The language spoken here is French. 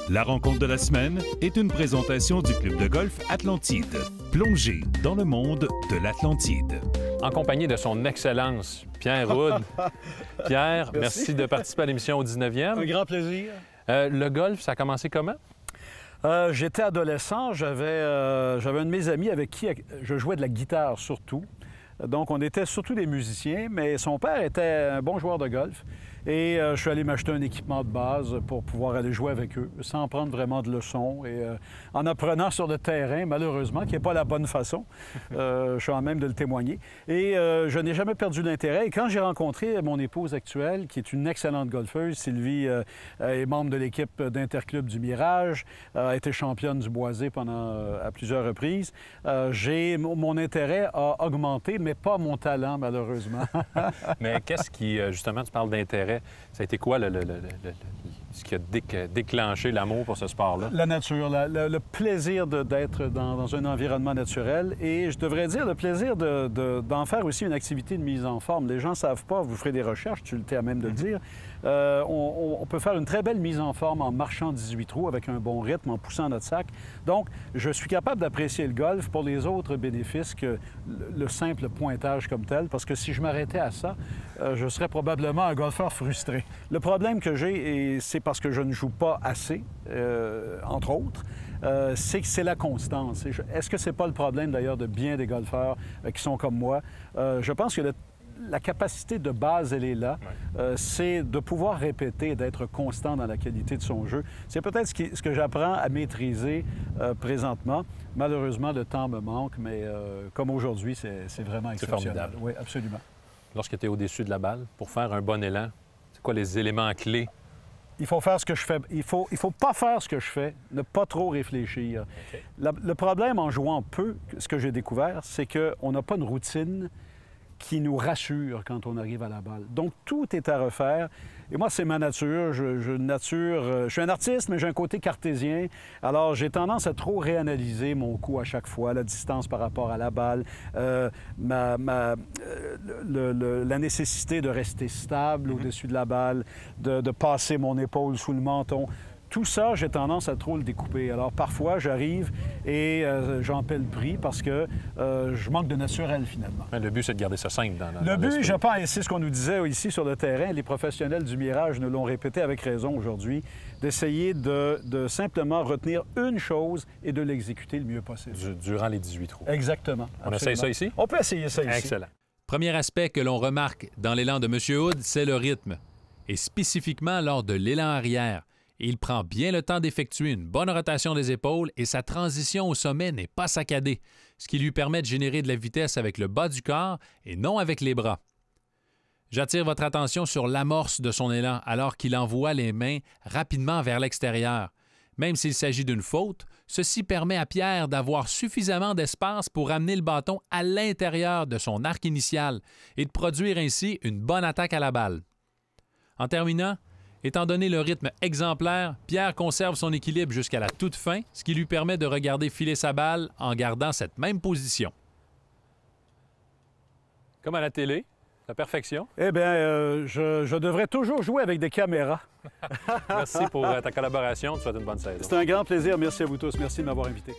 La rencontre de la semaine est une présentation du Club de golf Atlantide. Plongez dans le monde de l'Atlantide. En compagnie de son Excellence, Pierre Houde. Pierre, merci de participer à l'émission au 19e. Un grand plaisir. Le golf, ça a commencé comment? J'étais adolescent, j'avais un de mes amis avec qui je jouais de la guitare surtout. Donc, on était surtout des musiciens, mais son père était un bon joueur de golf. Et je suis allé m'acheter un équipement de base pour pouvoir aller jouer avec eux, sans prendre vraiment de leçons. Et en apprenant sur le terrain, malheureusement, qui n'est pas la bonne façon. Je suis en même de le témoigner. Et je n'ai jamais perdu l'intérêt. Et quand j'ai rencontré mon épouse actuelle, qui est une excellente golfeuse, Sylvie est membre de l'équipe d'Interclub du Mirage, a été championne du Boisé à plusieurs reprises, mon intérêt a augmenté, mais pas mon talent, malheureusement. Mais qu'est-ce qui, justement, tu parles d'intérêt, ça a été quoi ce qui a déclenché l'amour pour ce sport-là? La nature, le plaisir d'être dans un environnement naturel et je devrais dire le plaisir d'en faire aussi une activité de mise en forme. Les gens ne savent pas, vous ferez des recherches, tu es à même de le dire. On peut faire une très belle mise en forme en marchant 18 trous avec un bon rythme, en poussant notre sac. Donc, je suis capable d'apprécier le golf pour les autres bénéfices que le simple pointage comme tel, parce que si je m'arrêtais à ça, je serais probablement un golfeur frustré. Le problème que j'ai, et c'est parce que je ne joue pas assez, entre autres, c'est que c'est la constance. Est-ce que c'est pas le problème, d'ailleurs, de bien des golfeurs qui sont comme moi? Je pense que la capacité de base, elle est là. C'est de pouvoir répéter, d'être constant dans la qualité de son jeu. C'est peut-être ce que j'apprends à maîtriser présentement. Malheureusement, le temps me manque, mais comme aujourd'hui, c'est vraiment exceptionnel. C'est formidable. Oui, absolument. Lorsque tu es au-dessus de la balle, pour faire un bon élan, c'est quoi les éléments clés? Il faut faire ce que je fais. Il faut pas faire ce que je fais, ne pas trop réfléchir. Okay. Le problème en jouant peu, ce que j'ai découvert, c'est qu'on n'a pas une routine qui nous rassure quand on arrive à la balle. Donc, tout est à refaire. Et moi, c'est ma nature. Je suis un artiste, mais j'ai un côté cartésien. Alors, j'ai tendance à trop réanalyser mon coup à chaque fois, la distance par rapport à la balle, la nécessité de rester stable au-dessus de la balle, de passer mon épaule sous le menton. Tout ça, j'ai tendance à trop le découper. Alors, parfois, j'arrive et j'en paie le prix parce que je manque de naturel, finalement. Le but, c'est de garder ça simple dans le but, je pense, et c'est ce qu'on nous disait ici sur le terrain, les professionnels du Mirage nous l'ont répété avec raison aujourd'hui, d'essayer de simplement retenir une chose et de l'exécuter le mieux possible. Durant les 18 trous. Exactement. On essaye ça ici? On peut essayer ça ici. Excellent. Premier aspect que l'on remarque dans l'élan de M. Houde, c'est le rythme, et spécifiquement lors de l'élan arrière. Il prend bien le temps d'effectuer une bonne rotation des épaules et sa transition au sommet n'est pas saccadée, ce qui lui permet de générer de la vitesse avec le bas du corps et non avec les bras. J'attire votre attention sur l'amorce de son élan alors qu'il envoie les mains rapidement vers l'extérieur. Même s'il s'agit d'une faute, ceci permet à Pierre d'avoir suffisamment d'espace pour amener le bâton à l'intérieur de son arc initial et de produire ainsi une bonne attaque à la balle. En terminant, étant donné le rythme exemplaire, Pierre conserve son équilibre jusqu'à la toute fin, ce qui lui permet de regarder filer sa balle en gardant cette même position. Comme à la télé, la perfection. Eh bien, je devrais toujours jouer avec des caméras. Merci pour ta collaboration. Tu souhaite une bonne saison. C'est un grand plaisir. Merci à vous tous. Merci de m'avoir invité.